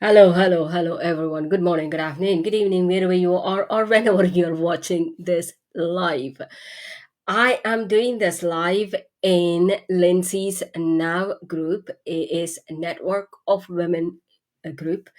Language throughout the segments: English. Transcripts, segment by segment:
Hello, everyone. Good morning, good afternoon, good evening, wherever you are, or whenever you're watching this live. I am doing this live in Lindsay's Now group. It is a network of women group.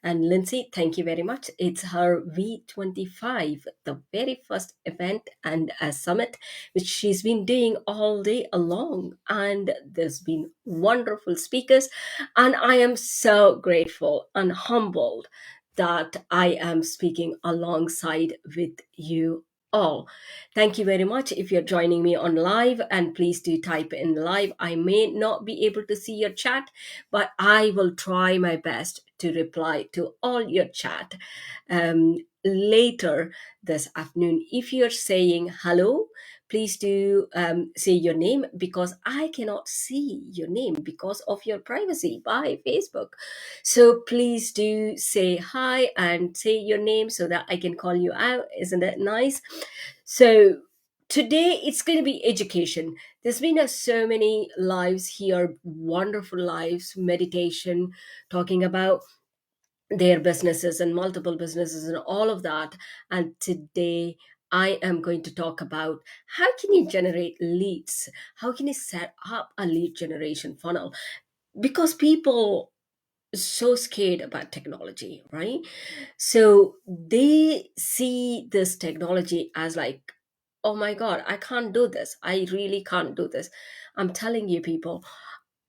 And Lindsay, thank you very much. It's her V25, the very first event and a summit, which she's been doing all day along. And there's been wonderful speakers. And I am so grateful and humbled that I am speaking alongside with you all. Thank you very much if you're joining me on live, and please do type in live. I may not be able to see your chat, but I will try my best to reply to all your chat later this afternoon. If you're saying hello, please do say your name, because I cannot see your name because of your privacy by Facebook. So please do say hi and say your name so that I can call you out. Isn't that nice? So today it's going to be education. There's been so many lives here, wonderful lives, meditation, talking about their businesses and multiple businesses and all of that. And today I am going to talk about how can you generate leads? How can you set up a lead generation funnel? Because people are so scared about technology, right? So they see this technology as like, oh my God, I can't do this. I really can't do this. I'm telling you, people,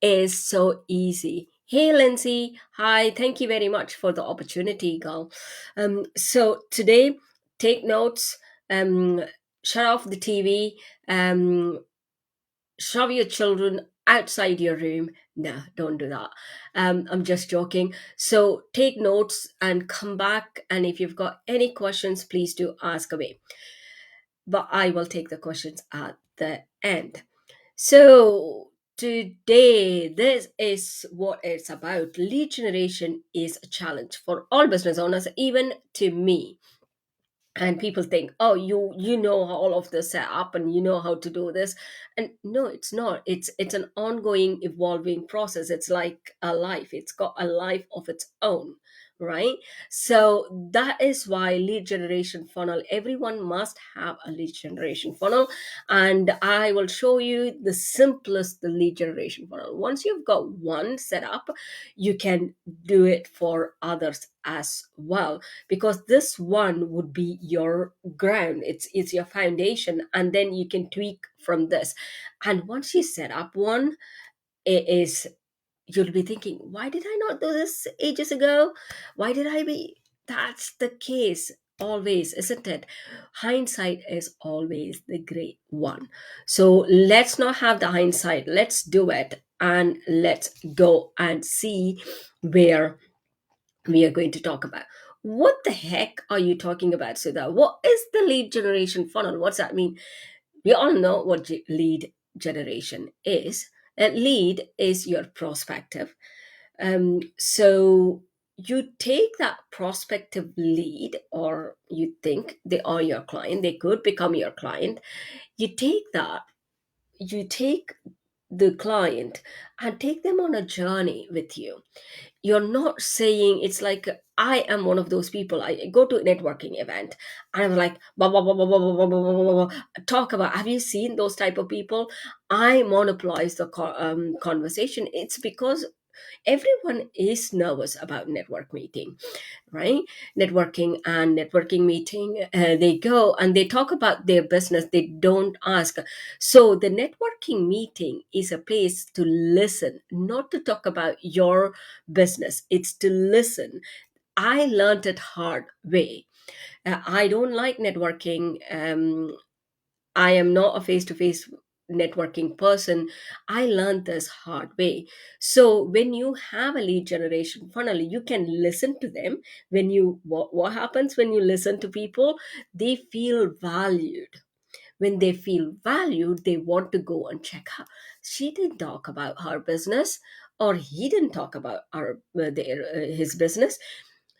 is so easy. Hey, Lindsay. Hi. Thank you very much for the opportunity, girl. So today, take notes. Um, Shut off the TV. Shove your children outside your room. No, don't do that. I'm just joking. So take notes and come back. And if you've got any questions, please do ask away. But I will take the questions at the end. So, today, this is what it's about. Lead generation is a challenge for all business owners, even to me. And people think, oh, you know how all of this set up and you know how to do this. And no, it's not. It's an ongoing, evolving process. It's like a life. It's got a life of its own, right? So that is why lead generation funnel, everyone must have a lead generation funnel. And I will show you the simplest lead generation funnel. Once you've got one set up, you can do it for others as well, because this one would be your ground. It's your foundation, and then you can tweak from this. And once you set up one, it is, you'll be thinking, why did I not do this ages ago? Why did I be That's the case always, isn't it? Hindsight is always the great one. So let's not have the hindsight, let's do it, and let's go and see where we are going to talk about. What the heck are you talking about, Sudha? What is the lead generation funnel? What's that mean? We all know what lead generation is. A lead is your prospective. So you take that prospective lead, or you think they are your client, they could become your client. You take the client and take them on a journey with you. You're not saying, it's like, I am one of those people. I go to a networking event and I'm like, blah, blah, blah, blah, blah, blah, blah, blah, blah, blah, talk about, have you seen those type of people? I monopolize the conversation. It's because everyone is nervous about network meeting, right? Networking meeting, they go and they talk about their business, they don't ask. So the networking meeting is a place to listen, not to talk about your business. It's to listen. I learned it hard way. I don't like networking. I am not a face to face networking person. I learned this hard way. So when you have a lead generation funnel, you can listen to them. What happens when you listen to people? They feel valued. When they feel valued, they want to go and check her. She didn't talk about her business, or he didn't talk about his business.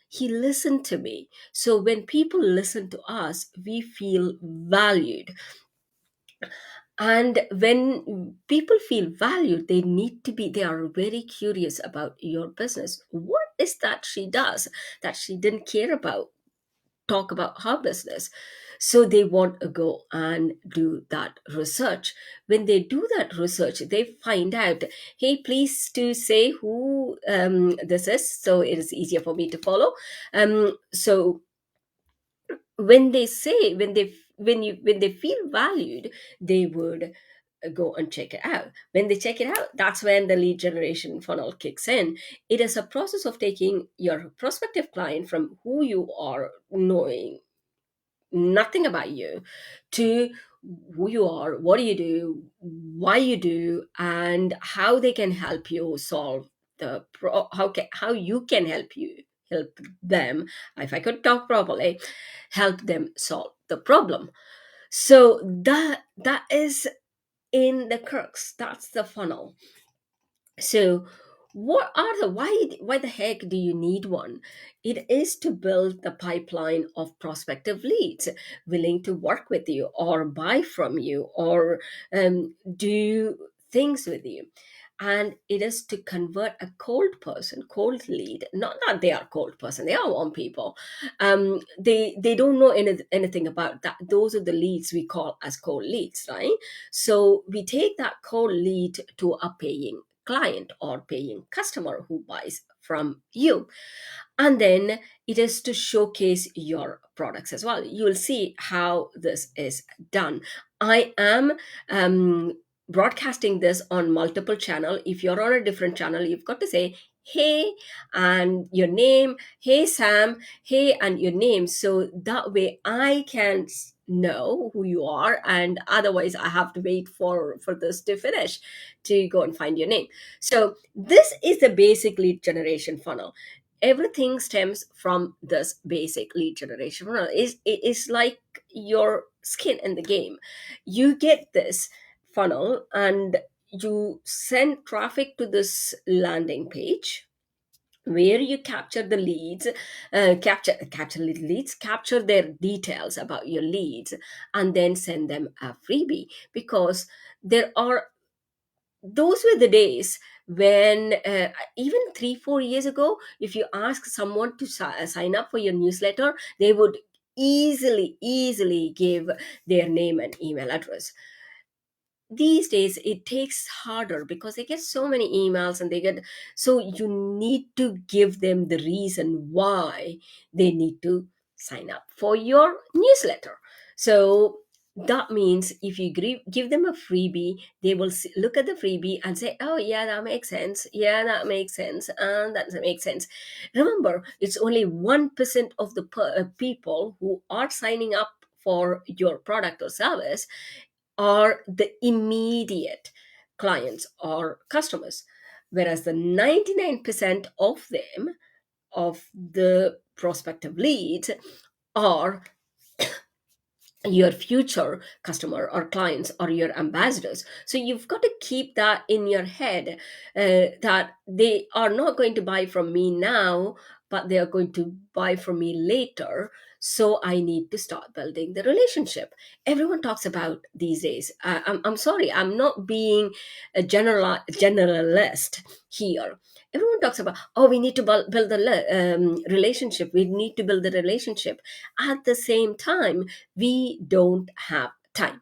He listened to me. So when people listen to us, we feel valued. And when people feel valued, they are very curious about your business. What is that she does that she didn't care about talk about her business? So they want to go and do that research. When they do that research, they find out, hey, please to say who this is, so it is easier for me to follow. So when they say, when they feel valued, they would go and check it out. When they check it out, that's when the lead generation funnel kicks in. It is a process of taking your prospective client from who you are, knowing nothing about you, to who you are, what do you do, why you do, and how they can help you solve how you can help them, if I could talk properly, help them solve the problem. So that is in the crux, that's the funnel. So what are the why the heck do you need one? It is to build the pipeline of prospective leads willing to work with you or buy from you or do things with you. And it is to convert a cold lead, not that they are cold person, they are warm people. They don't know anything about that. Those are the leads we call as cold leads, right? So we take that cold lead to a paying client or paying customer who buys from you. And then it is to showcase your products as well. You will see how this is done. I am broadcasting this on multiple channel. If you're on a different channel, you've got to say hey and your name, hey Sam, hey and your name, so that way I can know who you are, and otherwise I have to wait for this to finish to go and find your name. So this is the basic lead generation funnel. Everything stems from this basic lead generation funnel. It is like your skin in the game. You get this funnel and you send traffic to this landing page where you capture the leads, capture little leads, capture their details about your leads, and then send them a freebie. Because there are, those were the days when even 3 4 years ago, if you ask someone to sign up for your newsletter, they would easily give their name and email address. These days it takes harder because they get so many emails and they get, so you need to give them the reason why they need to sign up for your newsletter. So that means if you give them a freebie, they will look at the freebie and say, oh yeah, that makes sense, yeah, that makes sense, and that makes sense. Remember, it's only 1% of the people who are signing up for your product or service are the immediate clients or customers, whereas the 99% of them, of the prospective leads, are your future customer or clients or your ambassadors. So you've got to keep that in your head, that they are not going to buy from me now, but they are going to buy from me later. So I need to start building the relationship. Everyone talks about these days, I'm sorry, I'm not being a generalist here. Everyone talks about, oh, we need to build the relationship, we need to build the relationship. At the same time, we don't have time.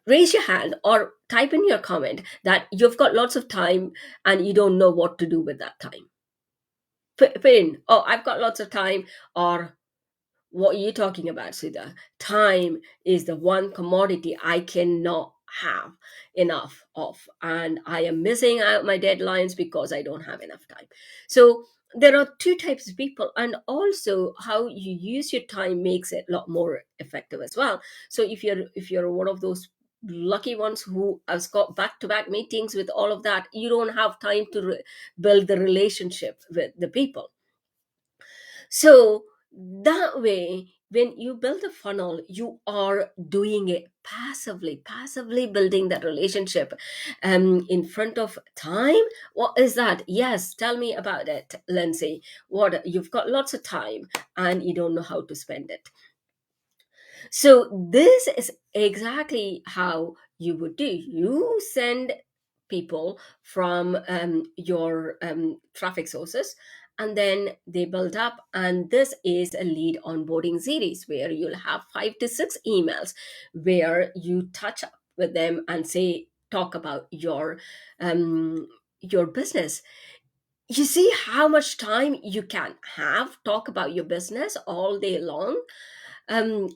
Raise your hand or type in your comment that you've got lots of time and you don't know what to do with that time. Put in, oh, I've got lots of time, or what are you talking about, Sudha? Time is the one commodity I cannot have enough of, and I am missing out my deadlines because I don't have enough time. So there are two types of people, and also how you use your time makes it a lot more effective as well. So if you're one of those lucky ones who has got back-to-back meetings with all of that, you don't have time to build the relationship with the people. So that way, when you build a funnel, you are doing it passively building that relationship in front of time. What is that? Yes, tell me about it, Lindsay. What, you've got lots of time and you don't know how to spend it. So this is exactly how you would do. You send people from your traffic sources, and then they build up. And this is a lead onboarding series where you'll have 5 to 6 emails where you touch up with them and say, talk about your business. You see how much time you can have talk about your business all day long. um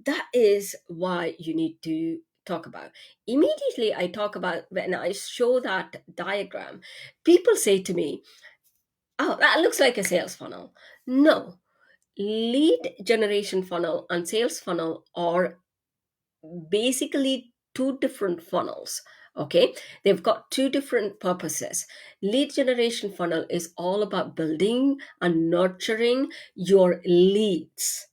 that is why you need to talk about. Immediately I talk about, when I show that diagram, people say to me, oh, that looks like a sales funnel. No, lead generation funnel and sales funnel are basically two different funnels. Okay, they've got two different purposes. Lead generation funnel is all about building and nurturing your leads.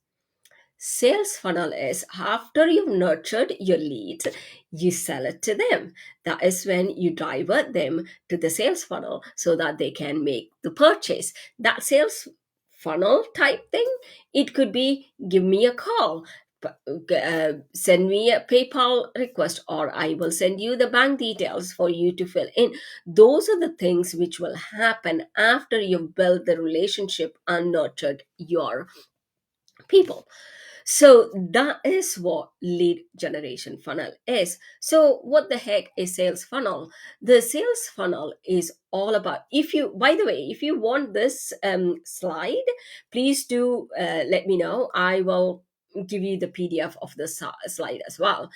Sales funnel is after you've nurtured your leads, you sell it to them. That is when you divert them to the sales funnel so that they can make the purchase. That sales funnel type thing, it could be, give me a call, send me a PayPal request, or I will send you the bank details for you to fill in. Those are the things which will happen after you've built the relationship and nurtured your people. So that is what lead generation funnel is. So what the heck is sales funnel? The sales funnel is all about, if you, by the way, if you want this slide, please do let me know. I will give you the PDF of the slide as well.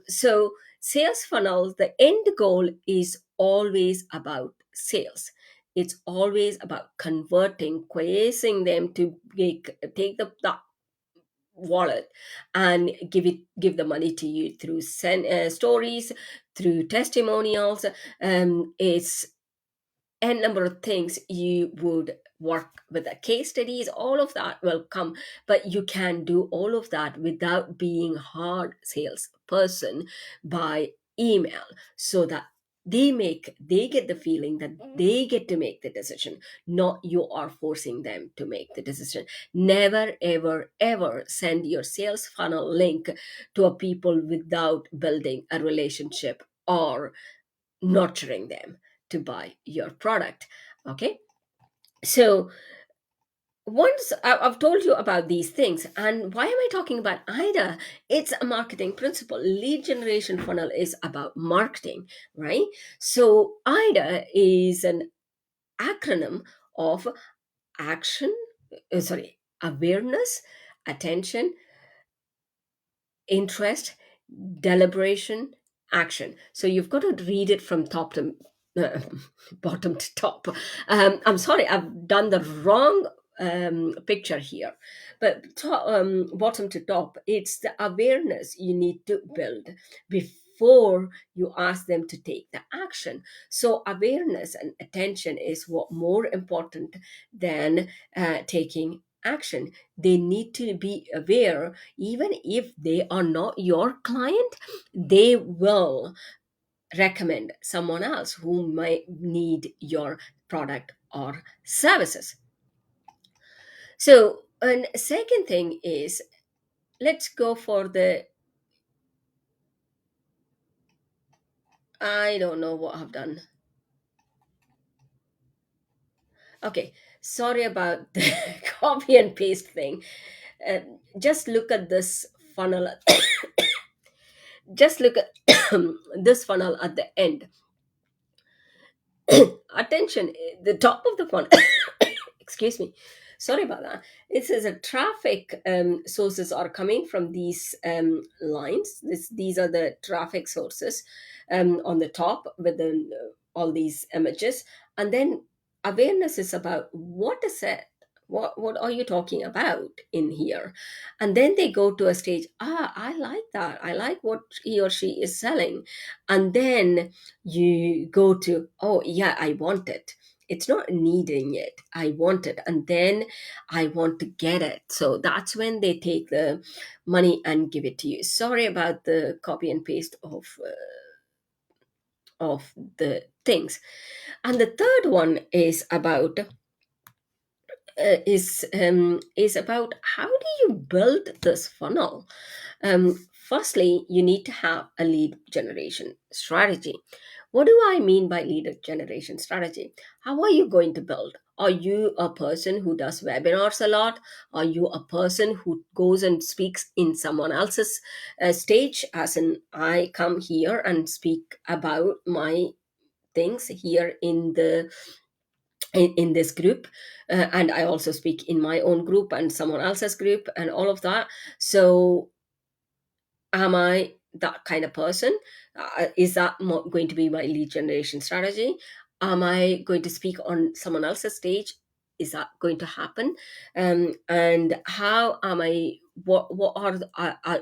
So sales funnel, the end goal is always about sales. It's always about converting, quiescing them to take the wallet and give the money to you through stories, through testimonials. It's a number of things. You would work with the case studies, all of that will come, but you can do all of that without being hard salesperson by email, so that they get the feeling that they get to make the decision, not you are forcing them to make the decision. Never ever ever send your sales funnel link to a people without building a relationship or nurturing them to buy your product. Okay, so once I've told you about these things, and why am I talking about ida? It's a marketing principle. Lead generation funnel is about marketing, right? So ida is an acronym of action, sorry, awareness, attention, interest, deliberation, action. So you've got to read it from top to uh, bottom to top. I'm sorry, I've done the wrong picture here, but bottom to top, it's the awareness you need to build before you ask them to take the action. So awareness and attention is what more important than taking action. They need to be aware. Even if they are not your client, they will recommend someone else who might need your product or services. So, and second thing is, let's go for the, I don't know what I've done. Okay, sorry about the copy and paste thing. Just look at this funnel. Just look at this funnel at the end. Attention, the top of the funnel. Excuse me, sorry about that. It says a traffic sources are coming from these lines. These are the traffic sources on the top with all these images. And then awareness is about, what is it, what are you talking about in here? And then they go to a stage, I like that, I like what he or she is selling. And then you go to, oh yeah, I want it. It's not needing it, I want it, and then I want to get it. So that's when they take the money and give it to you. Sorry about the copy and paste of the things. And the third one is about, how do you build this funnel? Firstly, you need to have a lead generation strategy. What do I mean by lead generation strategy? How are you going to build? Are you a person who does webinars a lot? Are you a person who goes and speaks in someone else's stage? As in, I come here and speak about my things here in this group, and I also speak in my own group and someone else's group and all of that. So am I that kind of person? Is that going to be my lead generation strategy? Am I going to speak on someone else's stage? Is that going to happen? And how am I? What are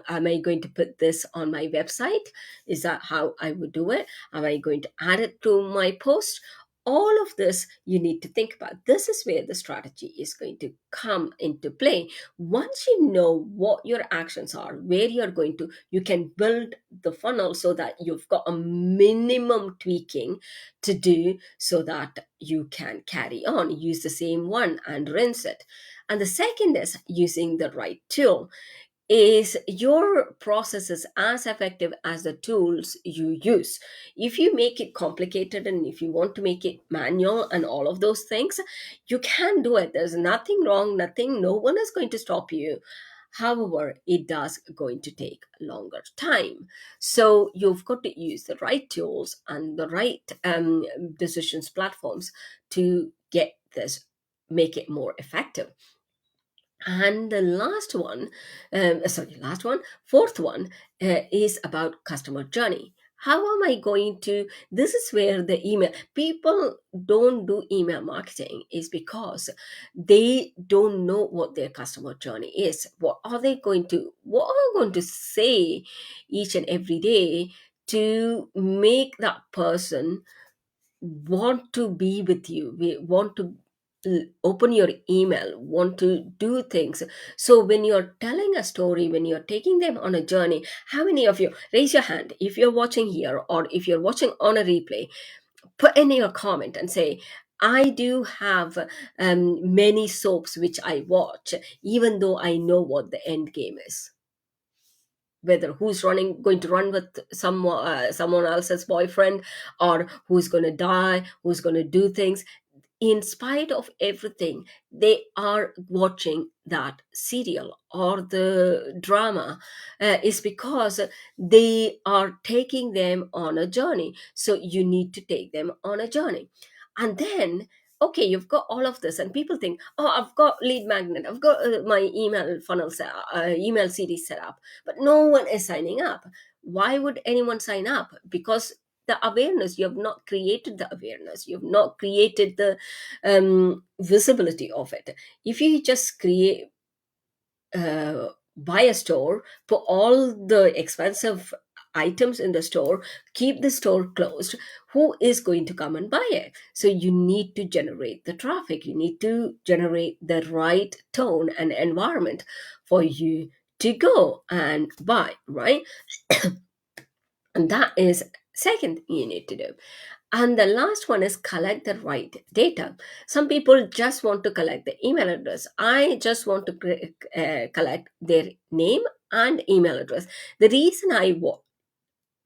am I going to put this on my website? Is that how I would do it? Am I going to add it to my post? All of this you need to think about. This is where the strategy is going to come into play. Once you know what your actions are, where you're going to, you can build the funnel so that you've got a minimum tweaking to do so that you can carry on, use the same one and rinse it. And the second is using the right tool. Is your processes as effective as the tools you use? If you make it complicated and if you want to make it manual and all of those things, you can do it. There's nothing wrong, nothing, no one is going to stop you. However, it does going to take longer time. So you've got to use the right tools and the right decisions platforms to get this, make it more effective. And the last one, fourth one is about customer journey. How am I going to? This is where the email people don't do email marketing is because they don't know what their customer journey is. What are they going to? What are they going to say each and every day to make that person want to be with you, we want to open your email, want to do things. So when you're telling a story, when you're taking them on a journey, how many of you raise your hand if you're watching here or if you're watching on a replay? Put in your comment and say, I do have many soaps which I watch even though I know what the end game is, whether who's running going to run with someone else's boyfriend, or who's going to die, who's going to do things. In spite of everything, they are watching that serial or the drama, is because they are taking them on a journey. So you need to take them on a journey. And then, okay, you've got all of this and people think, oh, I've got lead magnet, I've got my email funnel email series set up, but no one is signing up. Why would anyone sign up? Because the awareness, you have not created the awareness, you have not created the visibility of it. If you just create buy a store, put all the expensive items in the store, keep the store closed, who is going to come and buy it? So you need to generate the traffic, you need to generate the right tone and environment for you to go and buy, right? And that is second you need to do. And the last one is collect the right data. Some people just want to collect the email address. I just want to collect their name and email address. The reason I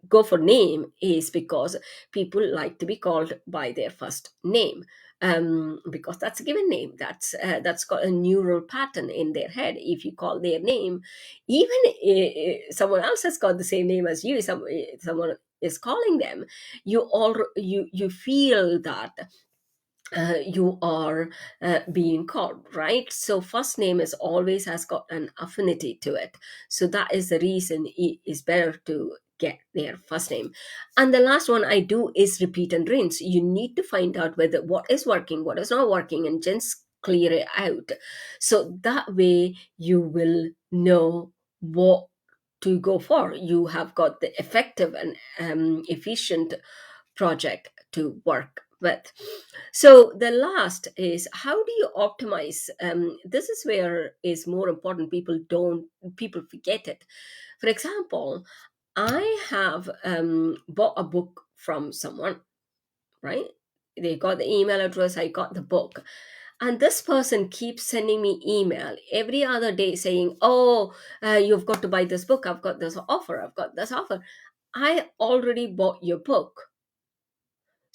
go for name is because people like to be called by their first name, because that's a given name, that's got a neural pattern in their head. If you call their name, even someone else has got the same name as you, someone is calling them, you feel that you are being called, right? So first name is always has got an affinity to it. So that is the reason it is better to get their first name. And the last one I do is repeat and rinse. You need to find out whether what is working, what is not working, and just clear it out. So that way you will know what to go for. You have got the effective and efficient project to work with. So the last is, how do you optimize? This is where is more important. People forget it. For example, I have bought a book from someone, right? They got the email address, I got the book. And this person keeps sending me email every other day saying, oh, you've got to buy this book. I've got this offer. I've got this offer. I already bought your book.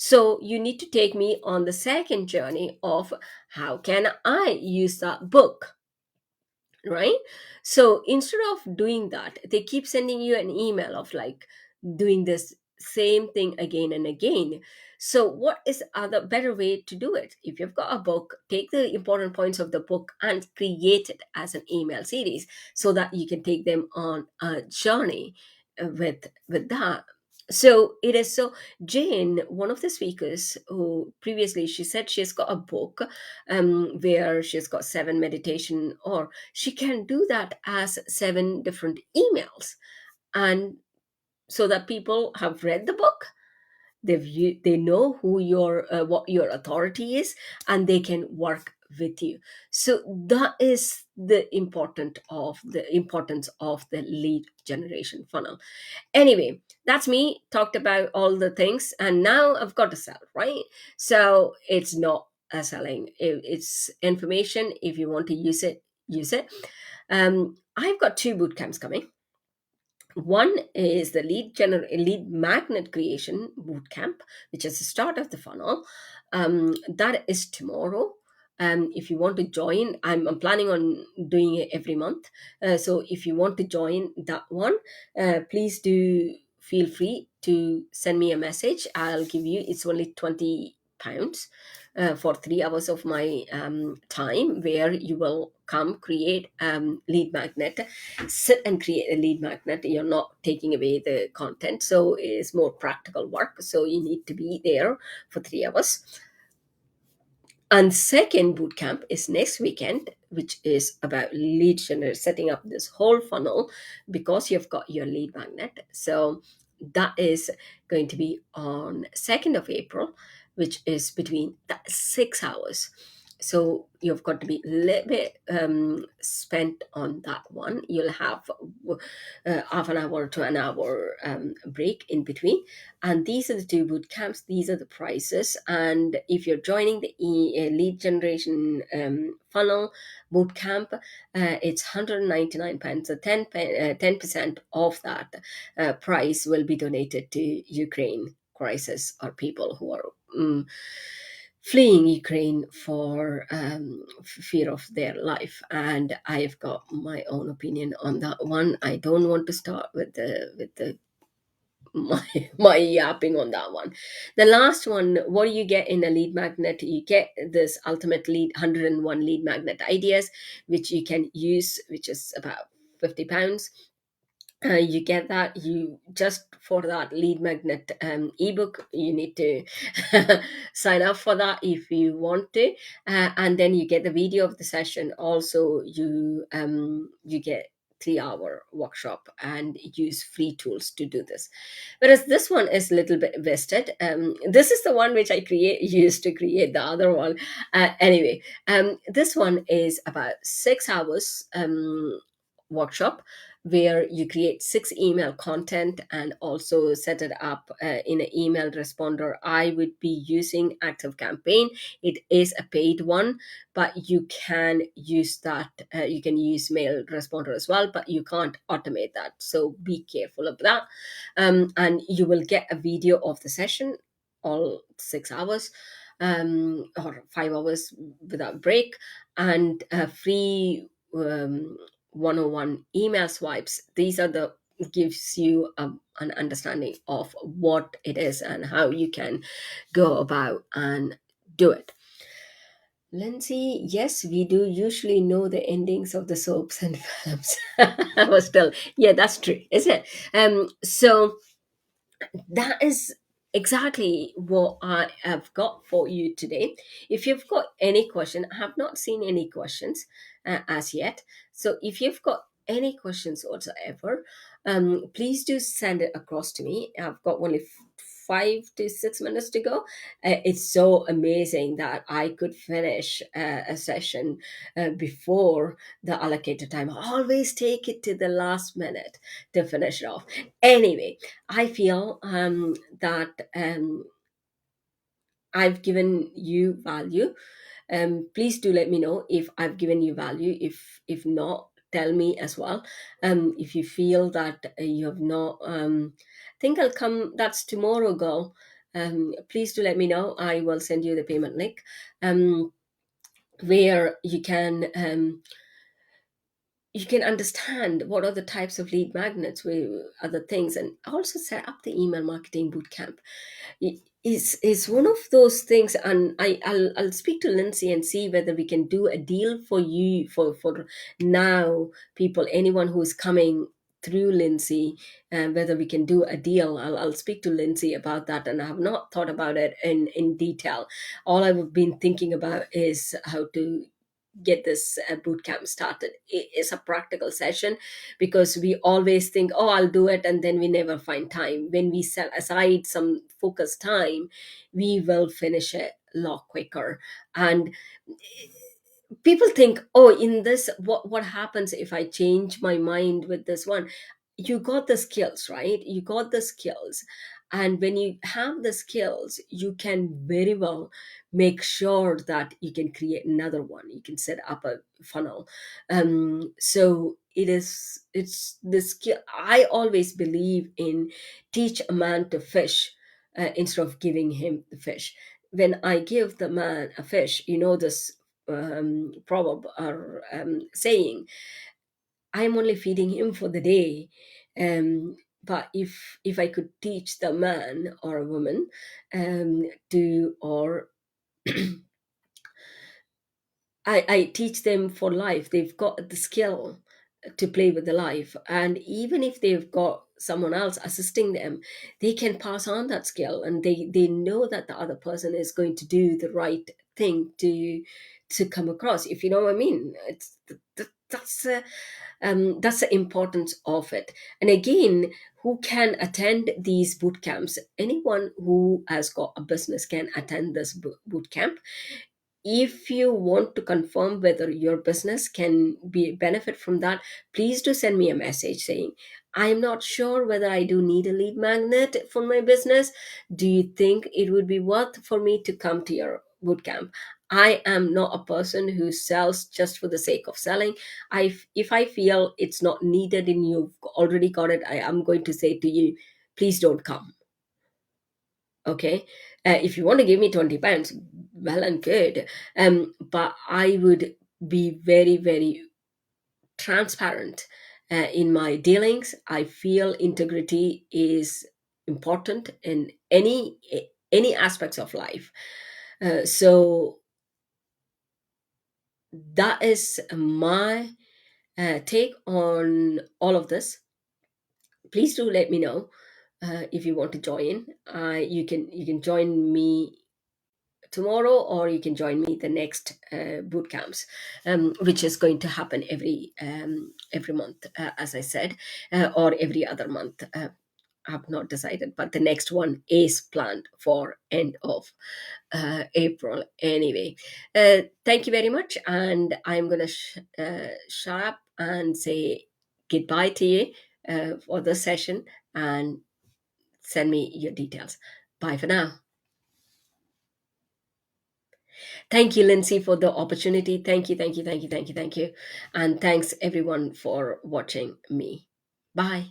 So you need to take me on the second journey of how can I use that book, right? So instead of doing that, they keep sending you an email of like doing this same thing again and again. So what is other better way to do it? If you've got a book, take the important points of the book and create it as an email series so that you can take them on a journey with that. So it is so Jane, one of the speakers who previously she said she's got a book where she's got seven meditation, or she can do that as seven different emails, and so that people have read the book, they know who your what your authority is, and they can work with you. So that is the importance of the lead generation funnel. Anyway, that's me talked about all the things, and now I've got to sell, right? So it's not a selling, it's information. If you want to use it, use it. I've got two boot camps coming. One is the lead magnet creation boot camp, which is the start of the funnel. That is tomorrow. If you want to join, I'm planning on doing it every month. So if you want to join that one, please do feel free to send me a message. I'll give you. It's only £20 for 3 hours of my time, where you will come create lead magnet, sit and create a lead magnet. You're not taking away the content, so it's more practical work, so you need to be there for 3 hours. And second boot camp is next weekend, which is about lead generation, setting up this whole funnel because you've got your lead magnet. So that is going to be on 2nd of April, which is between that 6 hours. So you've got to be a little bit spent on that one. You'll have half an hour to an hour break in between. And these are the two boot camps. These are the prices. And if you're joining the lead generation funnel boot camp, it's £199. So 10% of that price will be donated to Ukraine crisis, or people who are fleeing Ukraine for fear of their life. And I've got my own opinion on that one. I don't want to start with the my my yapping on that one. The last one, what do you get in a lead magnet? You get this ultimate lead 101 lead magnet ideas, which you can use, which is about £50. You get that. You just for that lead magnet ebook, you need to sign up for that if you want to, and then you get the video of the session. Also, you get 3 hour workshop and use free tools to do this. Whereas this one is a little bit vested. This is the one which I create used to create the other one. Anyway, this one is about 6 hours workshop, where you create 6 email content and also set it up in an email responder. I would be using Active Campaign. It is a paid one, but you can use that. You can use mail responder as well, but you can't automate that. So be careful of that. And you will get a video of the session, all 6 hours or 5 hours without break, and free 101 email swipes. These are the gives you an understanding of what it is and how you can go about and do it. Lindsay, yes, we do usually know the endings of the soaps and films. But still, yeah, that's true, isn't it? So that is exactly what I have got for you today. If you've got any question, I have not seen any questions as yet. So if you've got any questions whatsoever, please do send it across to me. I've got only 5 to 6 minutes to go. It's so amazing that I could finish a session before the allocated time. I always take it to the last minute to finish it off. Anyway, I feel that I've given you value. Please do let me know if I've given you value. If not, tell me as well. If you feel that you have not, think I'll come. That's tomorrow, girl. please do let me know. I will send you the payment link, um, where you can understand what are the types of lead magnets, where other things, and also set up the email marketing bootcamp. Is one of those things, and I'll speak to Lindsay and see whether we can do a deal for you, for now, people, anyone who's coming through Lindsay, and whether we can do a deal. I'll speak to Lindsay about that, and I have not thought about it in detail. All I've been thinking about is how to get this boot camp started. It's a practical session, because we always think, oh, I'll do it, and then we never find time. When we set aside some focused time, we will finish it a lot quicker. And people think, oh, in this, what happens if I change my mind with this one? You got the skills, right? You got the skills, and when you have the skills, you can very well make sure that you can create another one. You can set up a funnel. So it's the skill. I always believe in teach a man to fish, instead of giving him the fish. When I give the man a fish, this proverb or saying, I'm only feeding him for the day. But if I could teach the man or a woman, to or I teach them for life. They've got the skill to play with the life. And even if they've got someone else assisting them, they can pass on that skill, and they know that the other person is going to do the right thing to come across, if you know what I mean. That's the importance of it. And again, who can attend these boot camps? Anyone who has got a business can attend this boot camp. If you want to confirm whether your business can be benefit from that, please do send me a message saying, I'm not sure whether I do need a lead magnet for my business. Do you think it would be worth for me to come to your bootcamp? I am not a person who sells just for the sake of selling. If I feel it's not needed and you've already got it, I am going to say to you, please don't come. Okay. If you want to give me 20 pounds, well and good. But I would be very, very transparent in my dealings. I feel integrity is important in any aspects of life. So that is my take on all of this. Please do let me know if you want to join. You can join me tomorrow, or you can join me the next boot camps, which is going to happen every month, as I said, or every other month. I've not decided, but the next one is planned for end of April anyway. Thank you very much, and I'm gonna shut up and say goodbye to you for this session, and send me your details. Bye for now. Thank you, Lindsay, for the opportunity. Thank you, thank you, thank you, thank you, thank you. And thanks everyone for watching me. Bye.